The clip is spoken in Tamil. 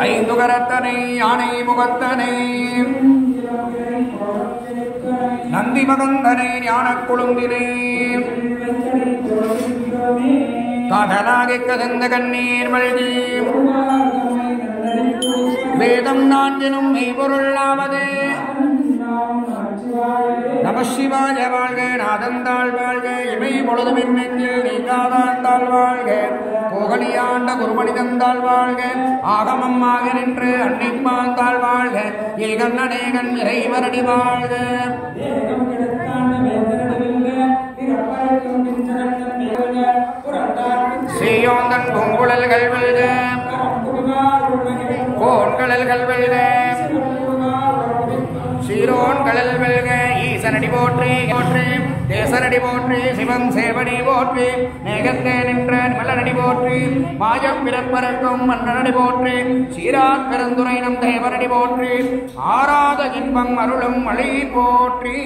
ஐந்து கரத்தனை யானை முகத்தனை நந்தி மகந்தனை ஞானக் கொழுந்தினை காதலாகிக் கதந்த கண்ணீர் மல்கி வேதம் நான்கினும் மெய்பொருளாவது நம சிவாய வாழ்க நாதந்தாள் வாழ்க இமை பொழுதுமின் நெஞ்சில் நீங்காதாந்தாள் வாழ்க கோகலியாண்ட குருமணிதந்தாள் வாழ்க ஆகமம் ஆக நின்று அன்னிப்பாந்தாள் வாழ்க ஏகன் அநேகன் இறைவரடி வாழ்க சீயோந்தன் பூங்குழல்கள் வெல்க கோன்கழல்கள் வெல்க சீரோன் கடல் வெல்க ஈசனடி போற்றி போற்றி தேசனடி போற்றி சிவன் சேவடி போற்றி மேகத்தே நின்ற மலனடி போற்றி மாயம் பிறப்பறக்கும் மன்னனடி போற்றி சீராத் பெருந்துரை நம் தேவனடி போற்றி ஆராத இன்பம் அருளும் மழை போற்றி.